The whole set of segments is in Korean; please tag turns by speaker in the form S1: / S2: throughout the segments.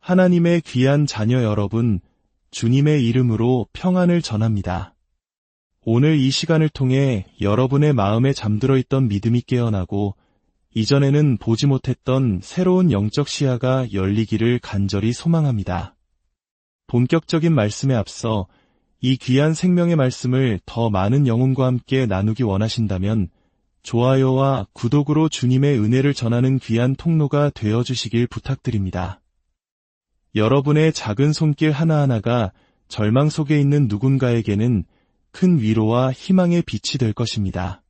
S1: 하나님의 귀한 자녀 여러분, 주님의 이름으로 평안을 전합니다. 오늘 이 시간을 통해 여러분의 마음에 잠들어 있던 믿음이 깨어나고 이전에는 보지 못했던 새로운 영적 시야가 열리기를 간절히 소망합니다. 본격적인 말씀에 앞서 이 귀한 생명의 말씀을 더 많은 영혼과 함께 나누기 원하신다면 좋아요와 구독으로 주님의 은혜를 전하는 귀한 통로가 되어주시길 부탁드립니다. 여러분의 작은 손길 하나하나가 절망 속에 있는 누군가에게는 큰 위로와 희망의 빛이 될 것입니다.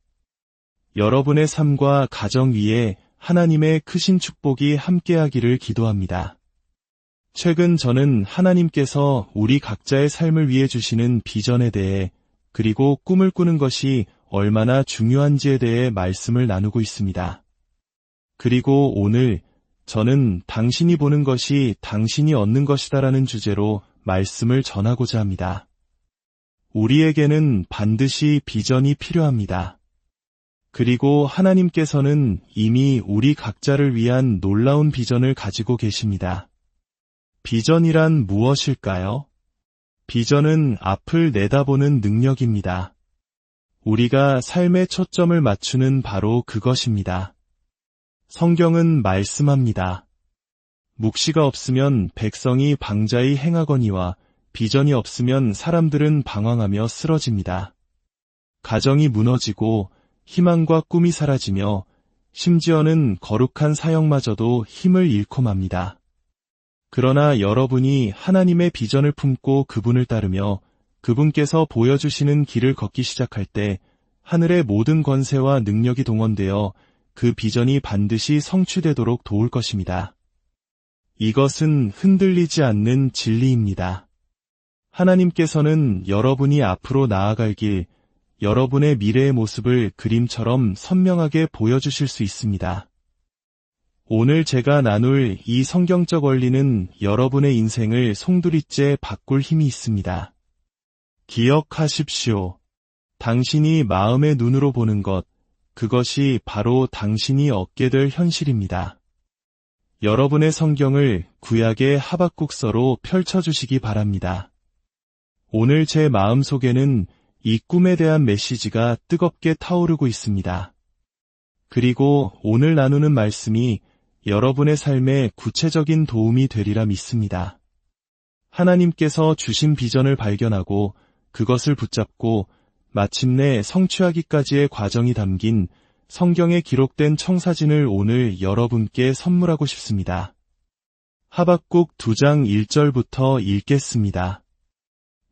S1: 여러분의 삶과 가정 위에 하나님의 크신 축복이 함께하기를 기도합니다. 최근 저는 하나님께서 우리 각자의 삶을 위해 주시는 비전에 대해 그리고 꿈을 꾸는 것이 얼마나 중요한지에 대해 말씀을 나누고 있습니다. 그리고 오늘 저는 당신이 보는 것이 당신이 얻는 것이다라는 주제로 말씀을 전하고자 합니다. 우리에게는 반드시 비전이 필요합니다. 그리고 하나님께서는 이미 우리 각자를 위한 놀라운 비전을 가지고 계십니다. 비전이란 무엇일까요? 비전은 앞을 내다보는 능력입니다. 우리가 삶의 초점을 맞추는 바로 그것입니다. 성경은 말씀합니다. 묵시가 없으면 백성이 방자히 행하거니와 비전이 없으면 사람들은 방황하며 쓰러집니다. 가정이 무너지고 희망과 꿈이 사라지며 심지어는 거룩한 사역마저도 힘을 잃고 맙니다. 그러나 여러분이 하나님의 비전을 품고 그분을 따르며 그분께서 보여주시는 길을 걷기 시작할 때 하늘의 모든 권세와 능력이 동원되어 그 비전이 반드시 성취되도록 도울 것입니다. 이것은 흔들리지 않는 진리입니다. 하나님께서는 여러분이 앞으로 나아갈 길, 여러분의 미래의 모습을 그림처럼 선명하게 보여주실 수 있습니다. 오늘 제가 나눌 이 성경적 원리는 여러분의 인생을 송두리째 바꿀 힘이 있습니다. 기억하십시오. 당신이 마음의 눈으로 보는 것, 그것이 바로 당신이 얻게 될 현실입니다. 여러분의 성경을 구약의 하박국서로 펼쳐주시기 바랍니다. 오늘 제 마음속에는 이 꿈에 대한 메시지가 뜨겁게 타오르고 있습니다. 그리고 오늘 나누는 말씀이 여러분의 삶에 구체적인 도움이 되리라 믿습니다. 하나님께서 주신 비전을 발견하고 그것을 붙잡고 마침내 성취하기까지의 과정이 담긴 성경에 기록된 청사진을 오늘 여러분께 선물하고 싶습니다. 하박국 2장 1절부터 읽겠습니다.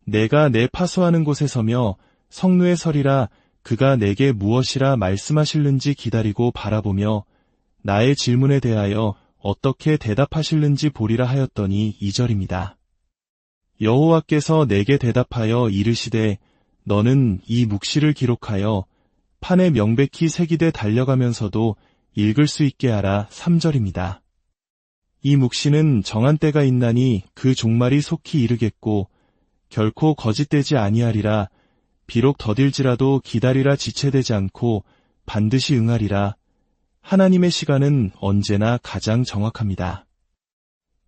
S1: 내가 내 파수하는 곳에 서며 성루에 서리라. 그가 내게 무엇이라 말씀하실는지 기다리고 바라보며 나의 질문에 대하여 어떻게 대답하실는지 보리라 하였더니 2절입니다. 여호와께서 내게 대답하여 이르시되 너는 이 묵시를 기록하여 판에 명백히 새기되 달려가면서도 읽을 수 있게 하라. 3절입니다. 이 묵시는 정한 때가 있나니 그 종말이 속히 이르겠고 결코 거짓되지 아니하리라. 비록 더딜지라도 기다리라. 지체되지 않고 반드시 응하리라. 하나님의 시간은 언제나 가장 정확합니다.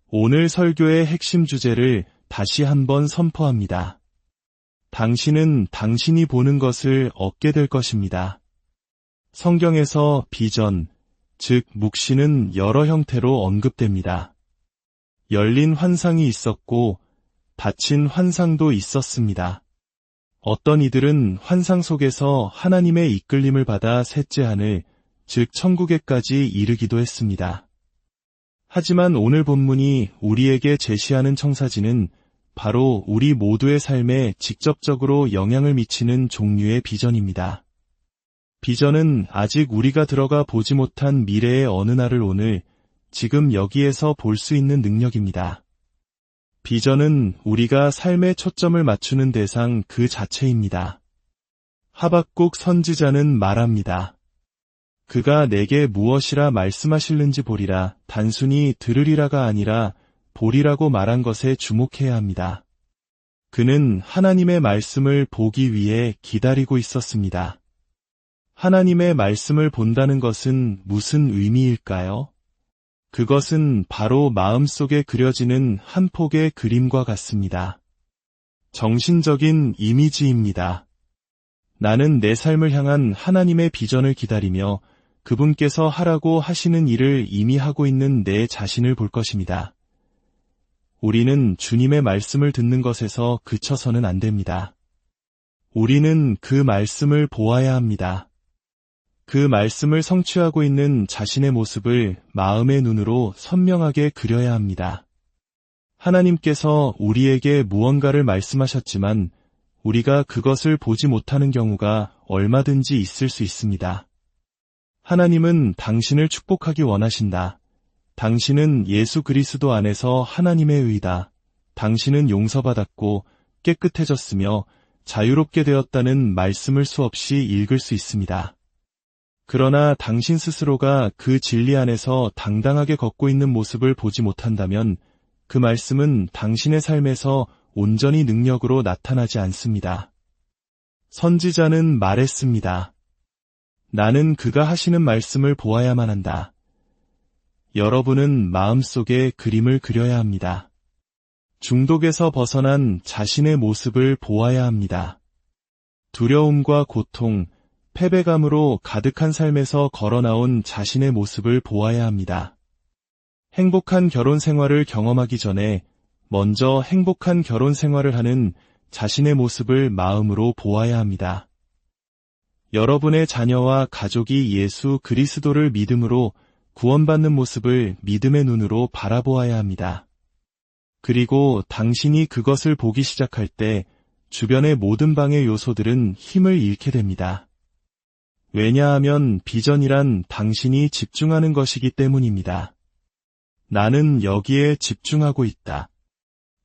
S1: 오늘 설교의 핵심 주제를 다시 한번 선포합니다. 당신은 당신이 보는 것을 얻게 될 것입니다. 성경에서 비전, 즉 묵시는 여러 형태로 언급됩니다. 열린 환상이 있었고 닫힌 환상도 있었습니다. 어떤 이들은 환상 속에서 하나님의 이끌림을 받아 셋째 하늘, 즉 천국에까지 이르기도 했습니다. 하지만 오늘 본문이 우리에게 제시하는 청사진은 바로 우리 모두의 삶에 직접적으로 영향을 미치는 종류의 비전입니다. 비전은 아직 우리가 들어가 보지 못한 미래의 어느 날을 오늘, 지금 여기에서 볼 수 있는 능력입니다. 비전은 우리가 삶의 초점을 맞추는 대상 그 자체입니다. 하박국 선지자는 말합니다. 그가 내게 무엇이라 말씀하실는지 보리라. 단순히 들으리라가 아니라 보리라고 말한 것에 주목해야 합니다. 그는 하나님의 말씀을 보기 위해 기다리고 있었습니다. 하나님의 말씀을 본다는 것은 무슨 의미일까요? 그것은 바로 마음속에 그려지는 한 폭의 그림과 같습니다. 정신적인 이미지입니다. 나는 내 삶을 향한 하나님의 비전을 기다리며 그분께서 하라고 하시는 일을 이미 하고 있는 내 자신을 볼 것입니다. 우리는 주님의 말씀을 듣는 것에서 그쳐서는 안 됩니다. 우리는 그 말씀을 보아야 합니다. 그 말씀을 성취하고 있는 자신의 모습을 마음의 눈으로 선명하게 그려야 합니다. 하나님께서 우리에게 무언가를 말씀하셨지만 우리가 그것을 보지 못하는 경우가 얼마든지 있을 수 있습니다. 하나님은 당신을 축복하기 원하신다. 당신은 예수 그리스도 안에서 하나님의 의다. 당신은 용서받았고 깨끗해졌으며 자유롭게 되었다는 말씀을 수없이 읽을 수 있습니다. 그러나 당신 스스로가 그 진리 안에서 당당하게 걷고 있는 모습을 보지 못한다면 그 말씀은 당신의 삶에서 온전히 능력으로 나타나지 않습니다. 선지자는 말했습니다. 나는 그가 하시는 말씀을 보아야만 한다. 여러분은 마음속에 그림을 그려야 합니다. 중독에서 벗어난 자신의 모습을 보아야 합니다. 두려움과 고통, 패배감으로 가득한 삶에서 걸어나온 자신의 모습을 보아야 합니다. 행복한 결혼 생활을 경험하기 전에 먼저 행복한 결혼 생활을 하는 자신의 모습을 마음으로 보아야 합니다. 여러분의 자녀와 가족이 예수 그리스도를 믿음으로 구원받는 모습을 믿음의 눈으로 바라보아야 합니다. 그리고 당신이 그것을 보기 시작할 때 주변의 모든 방해 요소들은 힘을 잃게 됩니다. 왜냐하면 비전이란 당신이 집중하는 것이기 때문입니다. 나는 여기에 집중하고 있다.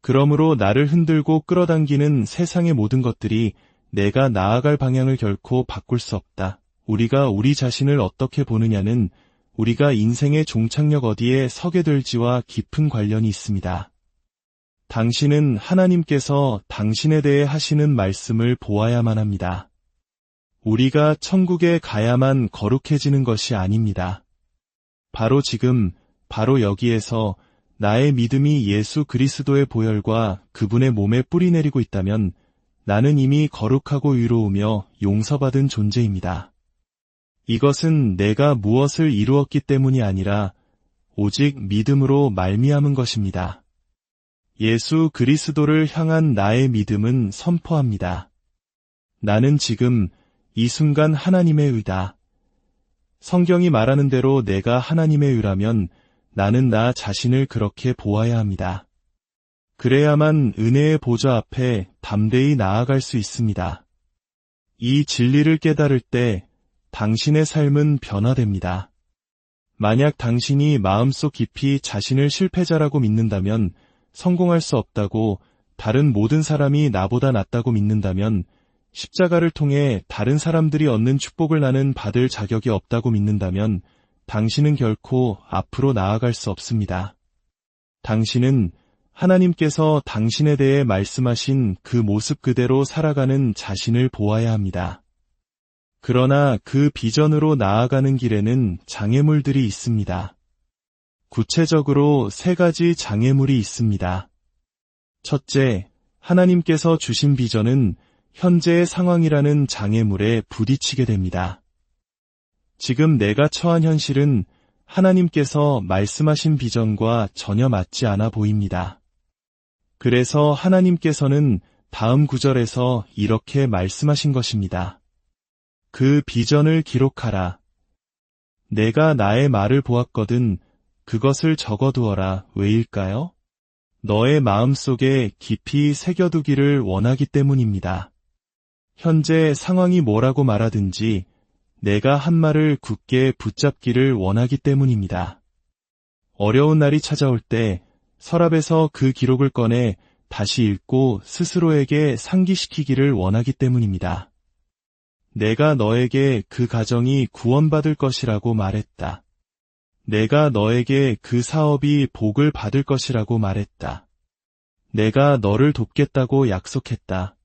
S1: 그러므로 나를 흔들고 끌어당기는 세상의 모든 것들이 내가 나아갈 방향을 결코 바꿀 수 없다. 우리가 우리 자신을 어떻게 보느냐는 우리가 인생의 종착역 어디에 서게 될지와 깊은 관련이 있습니다. 당신은 하나님께서 당신에 대해 하시는 말씀을 보아야만 합니다. 우리가 천국에 가야만 거룩해지는 것이 아닙니다. 바로 지금, 바로 여기에서 나의 믿음이 예수 그리스도의 보혈과 그분의 몸에 뿌리내리고 있다면 나는 이미 거룩하고 의로우며 용서받은 존재입니다. 이것은 내가 무엇을 이루었기 때문이 아니라 오직 믿음으로 말미암은 것입니다. 예수 그리스도를 향한 나의 믿음은 선포합니다. 나는 지금 이 순간 하나님의 의다. 성경이 말하는 대로 내가 하나님의 의라면 나는 나 자신을 그렇게 보아야 합니다. 그래야만 은혜의 보좌 앞에 담대히 나아갈 수 있습니다. 이 진리를 깨달을 때 당신의 삶은 변화됩니다. 만약 당신이 마음속 깊이 자신을 실패자라고 믿는다면, 성공할 수 없다고, 다른 모든 사람이 나보다 낫다고 믿는다면, 십자가를 통해 다른 사람들이 얻는 축복을 나는 받을 자격이 없다고 믿는다면 당신은 결코 앞으로 나아갈 수 없습니다. 당신은 하나님께서 당신에 대해 말씀하신 그 모습 그대로 살아가는 자신을 보아야 합니다. 그러나 그 비전으로 나아가는 길에는 장애물들이 있습니다. 구체적으로 3가지 장애물이 있습니다. 첫째, 하나님께서 주신 비전은 현재의 상황이라는 장애물에 부딪히게 됩니다. 지금 내가 처한 현실은 하나님께서 말씀하신 비전과 전혀 맞지 않아 보입니다. 그래서 하나님께서는 다음 구절에서 이렇게 말씀하신 것입니다. 그 비전을 기록하라. 내가 나의 말을 보았거든 그것을 적어두어라. 왜일까요? 너의 마음속에 깊이 새겨두기를 원하기 때문입니다. 현재 상황이 뭐라고 말하든지 내가 한 말을 굳게 붙잡기를 원하기 때문입니다. 어려운 날이 찾아올 때 서랍에서 그 기록을 꺼내 다시 읽고 스스로에게 상기시키기를 원하기 때문입니다. 내가 너에게 그 가정이 구원받을 것이라고 말했다. 내가 너에게 그 사업이 복을 받을 것이라고 말했다. 내가 너를 돕겠다고 약속했다.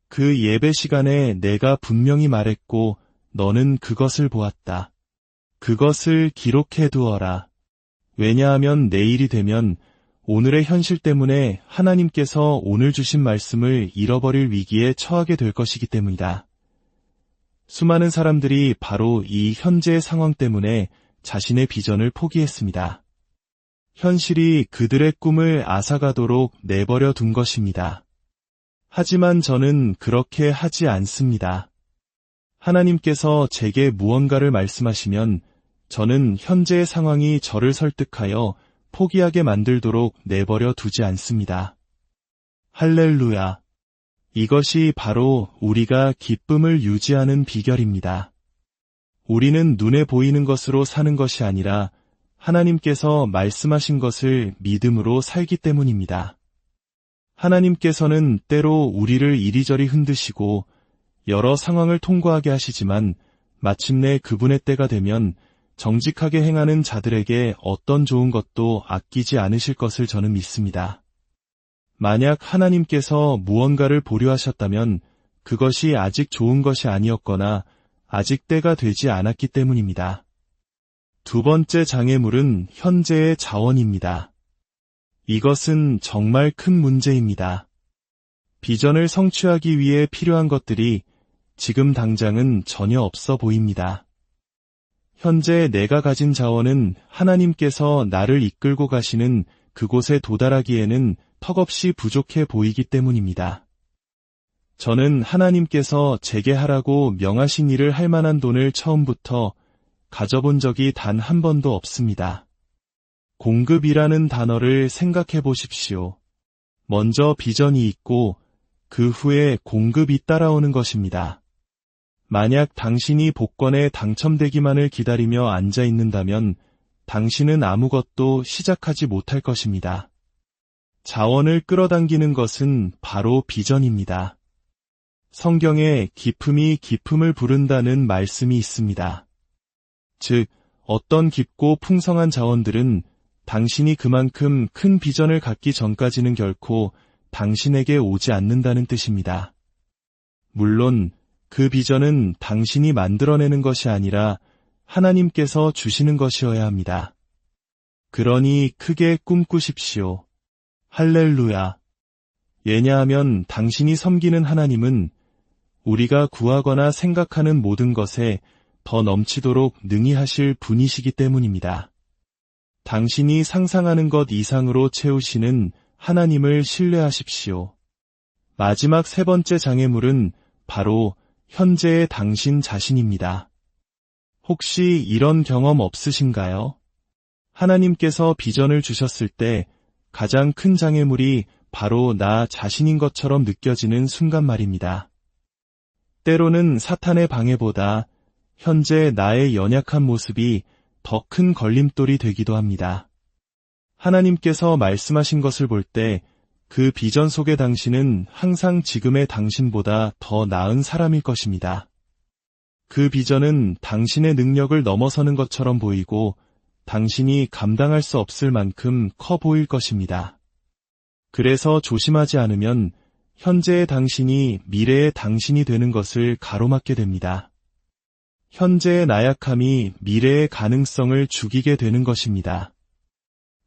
S1: 그 예배 시간에 내가 분명히 말했고 너는 그것을 보았다. 그것을 기록해 두어라. 왜냐하면 내일이 되면 오늘의 현실 때문에 하나님께서 오늘 주신 말씀을 잃어버릴 위기에 처하게 될 것이기 때문이다. 수많은 사람들이 바로 이 현재의 상황 때문에 자신의 비전을 포기했습니다. 현실이 그들의 꿈을 앗아가도록 내버려 둔 것입니다. 하지만 저는 그렇게 하지 않습니다. 하나님께서 제게 무언가를 말씀하시면 저는 현재의 상황이 저를 설득하여 포기하게 만들도록 내버려 두지 않습니다. 할렐루야. 이것이 바로 우리가 기쁨을 유지하는 비결입니다. 우리는 눈에 보이는 것으로 사는 것이 아니라 하나님께서 말씀하신 것을 믿음으로 살기 때문입니다. 하나님께서는 때로 우리를 이리저리 흔드시고 여러 상황을 통과하게 하시지만 마침내 그분의 때가 되면 정직하게 행하는 자들에게 어떤 좋은 것도 아끼지 않으실 것을 저는 믿습니다. 만약 하나님께서 무언가를 보류하셨다면 그것이 아직 좋은 것이 아니었거나 아직 때가 되지 않았기 때문입니다. 두 번째 장애물은 현재의 자원입니다. 이것은 정말 큰 문제입니다. 비전을 성취하기 위해 필요한 것들이 지금 당장은 전혀 없어 보입니다. 현재 내가 가진 자원은 하나님께서 나를 이끌고 가시는 그곳에 도달하기에는 턱없이 부족해 보이기 때문입니다. 저는 하나님께서 제게 하라고 명하신 일을 할 만한 돈을 처음부터 가져본 적이 단 한 번도 없습니다. 공급이라는 단어를 생각해 보십시오. 먼저 비전이 있고 그 후에 공급이 따라오는 것입니다. 만약 당신이 복권에 당첨되기만을 기다리며 앉아 있는다면 당신은 아무것도 시작하지 못할 것입니다. 자원을 끌어당기는 것은 바로 비전입니다. 성경에 기품이 기품을 부른다는 말씀이 있습니다. 즉, 어떤 깊고 풍성한 자원들은 당신이 그만큼 큰 비전을 갖기 전까지는 결코 당신에게 오지 않는다는 뜻입니다. 물론 그 비전은 당신이 만들어내는 것이 아니라 하나님께서 주시는 것이어야 합니다. 그러니 크게 꿈꾸십시오. 할렐루야. 왜냐하면 당신이 섬기는 하나님은 우리가 구하거나 생각하는 모든 것에 더 넘치도록 능히 하실 분이시기 때문입니다. 당신이 상상하는 것 이상으로 채우시는 하나님을 신뢰하십시오. 마지막 세 번째 장애물은 바로 현재의 당신 자신입니다. 혹시 이런 경험 없으신가요? 하나님께서 비전을 주셨을 때 가장 큰 장애물이 바로 나 자신인 것처럼 느껴지는 순간 말입니다. 때로는 사탄의 방해보다 현재 나의 연약한 모습이 더 큰 걸림돌이 되기도 합니다. 하나님께서 말씀하신 것을 볼 때 그 비전 속의 당신은 항상 지금의 당신보다 더 나은 사람일 것입니다. 그 비전은 당신의 능력을 넘어서는 것처럼 보이고 당신이 감당할 수 없을 만큼 커 보일 것입니다. 그래서 조심하지 않으면 현재의 당신이 미래의 당신이 되는 것을 가로막게 됩니다. 현재의 나약함이 미래의 가능성을 죽이게 되는 것입니다.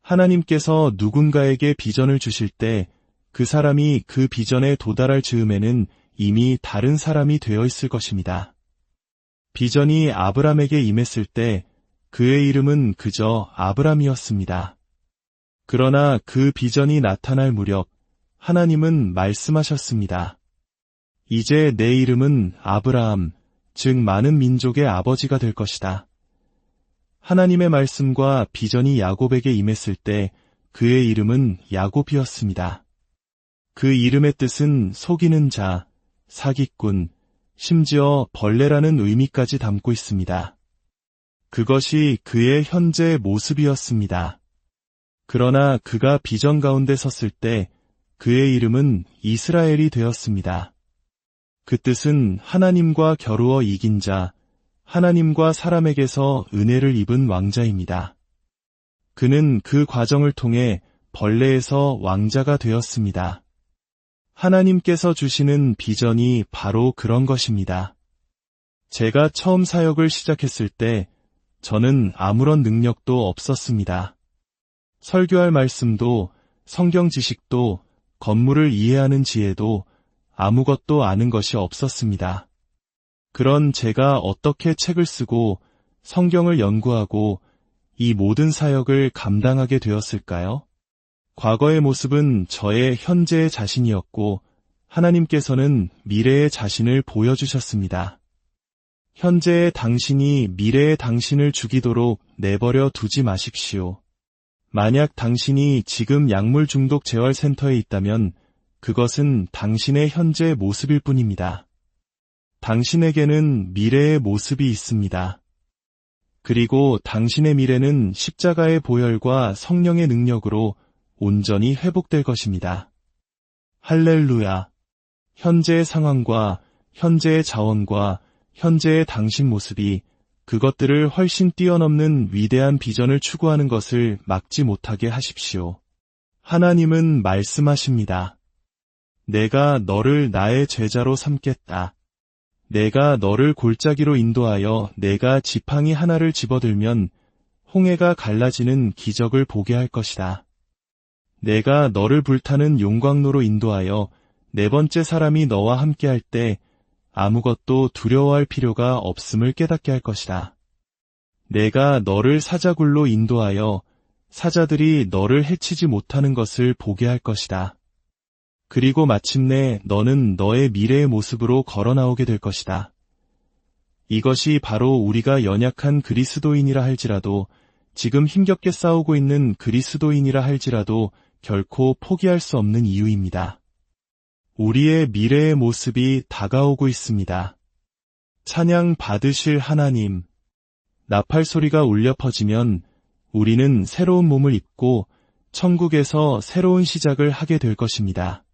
S1: 하나님께서 누군가에게 비전을 주실 때 그 사람이 그 비전에 도달할 즈음에는 이미 다른 사람이 되어 있을 것입니다. 비전이 아브람에게 임했을 때 그의 이름은 그저 아브람이었습니다. 그러나 그 비전이 나타날 무렵 하나님은 말씀하셨습니다. 이제 내 이름은 아브라함, 즉 많은 민족의 아버지가 될 것이다. 하나님의 말씀과 비전이 야곱에게 임했을 때 그의 이름은 야곱이었습니다. 그 이름의 뜻은 속이는 자, 사기꾼, 심지어 벌레라는 의미까지 담고 있습니다. 그것이 그의 현재 모습이었습니다. 그러나 그가 비전 가운데 섰을 때 그의 이름은 이스라엘이 되었습니다. 그 뜻은 하나님과 겨루어 이긴 자, 하나님과 사람에게서 은혜를 입은 왕자입니다. 그는 그 과정을 통해 벌레에서 왕자가 되었습니다. 하나님께서 주시는 비전이 바로 그런 것입니다. 제가 처음 사역을 시작했을 때 저는 아무런 능력도 없었습니다. 설교할 말씀도, 성경 지식도, 건물을 이해하는 지혜도 아무것도 아는 것이 없었습니다. 그런 제가 어떻게 책을 쓰고 성경을 연구하고 이 모든 사역을 감당하게 되었을까요? 과거의 모습은 저의 현재의 자신이었고 하나님께서는 미래의 자신을 보여주셨습니다. 현재의 당신이 미래의 당신을 죽이도록 내버려 두지 마십시오. 만약 당신이 지금 약물 중독 재활센터에 있다면 그것은 당신의 현재 모습일 뿐입니다. 당신에게는 미래의 모습이 있습니다. 그리고 당신의 미래는 십자가의 보혈과 성령의 능력으로 온전히 회복될 것입니다. 할렐루야. 현재의 상황과 현재의 자원과 현재의 당신 모습이 그것들을 훨씬 뛰어넘는 위대한 비전을 추구하는 것을 막지 못하게 하십시오. 하나님은 말씀하십니다. 내가 너를 나의 제자로 삼겠다. 내가 너를 골짜기로 인도하여 내가 지팡이 하나를 집어들면 홍해가 갈라지는 기적을 보게 할 것이다. 내가 너를 불타는 용광로로 인도하여 네 번째 사람이 너와 함께 할 때 아무것도 두려워할 필요가 없음을 깨닫게 할 것이다. 내가 너를 사자굴로 인도하여 사자들이 너를 해치지 못하는 것을 보게 할 것이다. 그리고 마침내 너는 너의 미래의 모습으로 걸어 나오게 될 것이다. 이것이 바로 우리가 연약한 그리스도인이라 할지라도 지금 힘겹게 싸우고 있는 그리스도인이라 할지라도 결코 포기할 수 없는 이유입니다. 우리의 미래의 모습이 다가오고 있습니다. 찬양 받으실 하나님. 나팔 소리가 울려 퍼지면 우리는 새로운 몸을 입고 천국에서 새로운 시작을 하게 될 것입니다.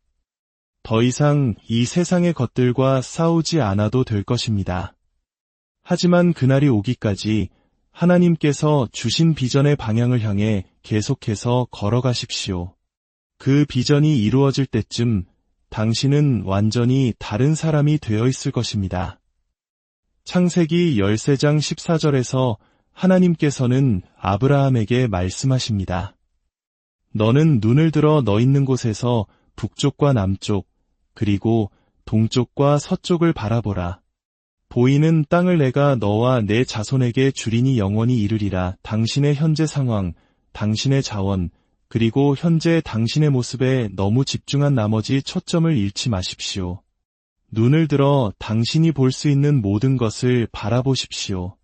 S1: 더 이상 이 세상의 것들과 싸우지 않아도 될 것입니다. 하지만 그날이 오기까지 하나님께서 주신 비전의 방향을 향해 계속해서 걸어가십시오. 그 비전이 이루어질 때쯤 당신은 완전히 다른 사람이 되어 있을 것입니다. 창세기 13장 14절에서 하나님께서는 아브라함에게 말씀하십니다. 너는 눈을 들어 너 있는 곳에서 북쪽과 남쪽, 그리고 동쪽과 서쪽을 바라보라. 보이는 땅을 내가 너와 내 자손에게 주리니 영원히 이르리라. 당신의 현재 상황, 당신의 자원, 그리고 현재 당신의 모습에 너무 집중한 나머지 초점을 잃지 마십시오. 눈을 들어 당신이 볼 수 있는 모든 것을 바라보십시오.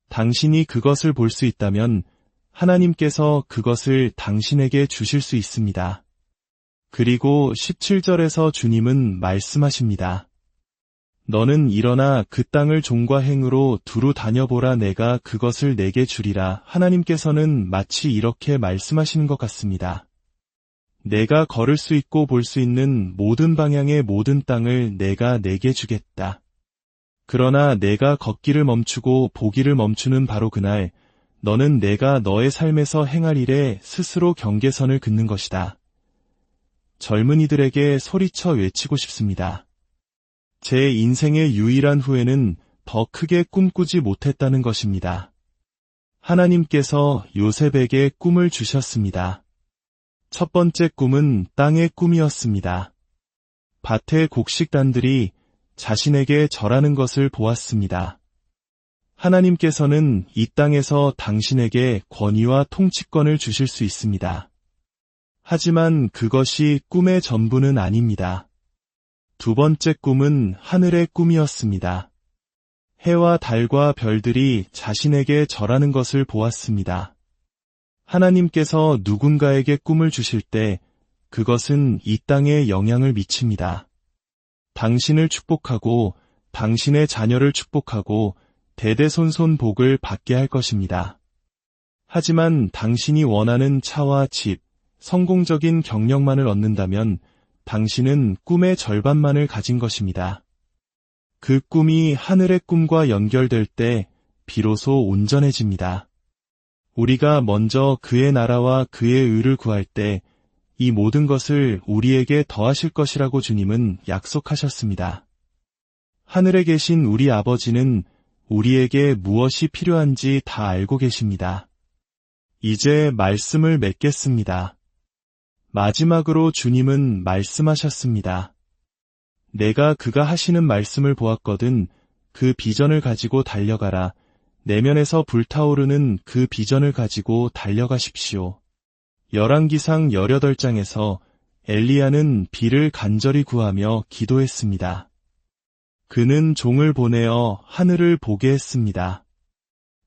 S1: 당신이 그것을 볼 수 있다면 하나님께서 그것을 당신에게 주실 수 있습니다. 그리고 17절에서 주님은 말씀하십니다. 너는 일어나 그 땅을 종과 행으로 두루 다녀보라. 내가 그것을 내게 주리라. 하나님께서는 마치 이렇게 말씀하시는 것 같습니다. 내가 걸을 수 있고 볼 수 있는 모든 방향의 모든 땅을 내가 내게 주겠다. 그러나 내가 걷기를 멈추고 보기를 멈추는 바로 그날, 너는 내가 너의 삶에서 행할 일에 스스로 경계선을 긋는 것이다. 젊은이들에게 소리쳐 외치고 싶습니다. 제 인생의 유일한 후회는 더 크게 꿈꾸지 못했다는 것입니다. 하나님께서 요셉에게 꿈을 주셨습니다. 첫 번째 꿈은 땅의 꿈이었습니다. 밭의 곡식단들이 자신에게 절하는 것을 보았습니다. 하나님께서는 이 땅에서 당신에게 권위와 통치권을 주실 수 있습니다. 하지만 그것이 꿈의 전부는 아닙니다. 두 번째 꿈은 하늘의 꿈이었습니다. 해와 달과 별들이 자신에게 절하는 것을 보았습니다. 하나님께서 누군가에게 꿈을 주실 때 그것은 이 땅에 영향을 미칩니다. 당신을 축복하고 당신의 자녀를 축복하고 대대손손 복을 받게 할 것입니다. 하지만 당신이 원하는 차와 집, 성공적인 경력만을 얻는다면 당신은 꿈의 절반만을 가진 것입니다. 그 꿈이 하늘의 꿈과 연결될 때 비로소 온전해집니다. 우리가 먼저 그의 나라와 그의 의를 구할 때 이 모든 것을 우리에게 더하실 것이라고 주님은 약속하셨습니다. 하늘에 계신 우리 아버지는 우리에게 무엇이 필요한지 다 알고 계십니다. 이제 말씀을 맺겠습니다. 마지막으로 주님은 말씀하셨습니다. 내가 그가 하시는 말씀을 보았거든 그 비전을 가지고 달려가라. 내면에서 불타오르는 그 비전을 가지고 달려가십시오. 열왕기상 18장에서 엘리야는 비를 간절히 구하며 기도했습니다. 그는 종을 보내어 하늘을 보게 했습니다.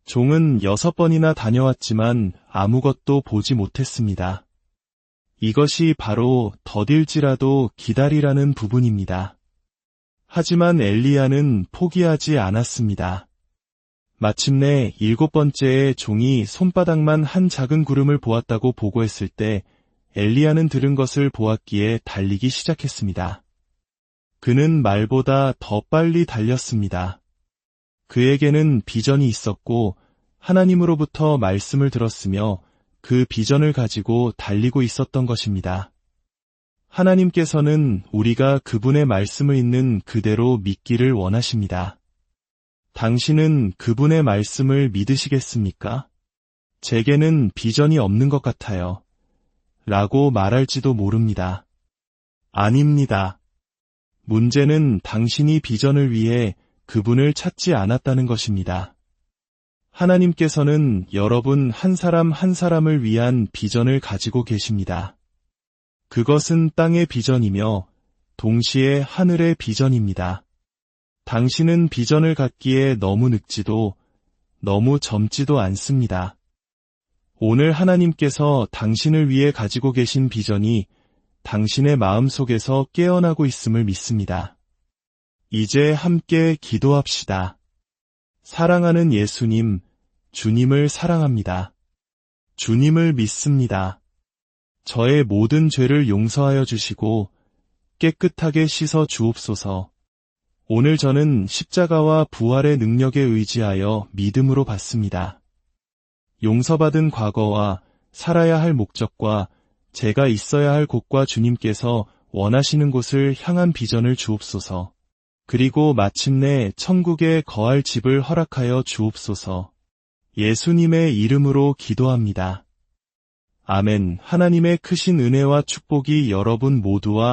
S1: 종은 6번이나 다녀왔지만 아무것도 보지 못했습니다. 이것이 바로 더딜지라도 기다리라는 부분입니다. 하지만 엘리야는 포기하지 않았습니다. 마침내 7번째에 종이 손바닥만 한 작은 구름을 보았다고 보고했을 때 엘리야는 들은 것을 보았기에 달리기 시작했습니다. 그는 말보다 더 빨리 달렸습니다. 그에게는 비전이 있었고 하나님으로부터 말씀을 들었으며 그 비전을 가지고 달리고 있었던 것입니다. 하나님께서는 우리가 그분의 말씀을 있는 그대로 믿기를 원하십니다. 당신은 그분의 말씀을 믿으시겠습니까? 제게는 비전이 없는 것 같아요. 라고 말할지도 모릅니다. 아닙니다. 문제는 당신이 비전을 위해 그분을 찾지 않았다는 것입니다. 하나님께서는 여러분 한 사람 한 사람을 위한 비전을 가지고 계십니다. 그것은 땅의 비전이며 동시에 하늘의 비전입니다. 당신은 비전을 갖기에 너무 늙지도 너무 젊지도 않습니다. 오늘 하나님께서 당신을 위해 가지고 계신 비전이 당신의 마음속에서 깨어나고 있음을 믿습니다. 이제 함께 기도합시다. 사랑하는 예수님, 주님을 사랑합니다. 주님을 믿습니다. 저의 모든 죄를 용서하여 주시고 깨끗하게 씻어 주옵소서. 오늘 저는 십자가와 부활의 능력에 의지하여 믿음으로 받습니다. 용서받은 과거와 살아야 할 목적과 제가 있어야 할 곳과 주님께서 원하시는 곳을 향한 비전을 주옵소서. 그리고 마침내 천국에 거할 집을 허락하여 주옵소서. 예수님의 이름으로 기도합니다. 아멘. 하나님의 크신 은혜와 축복이 여러분 모두와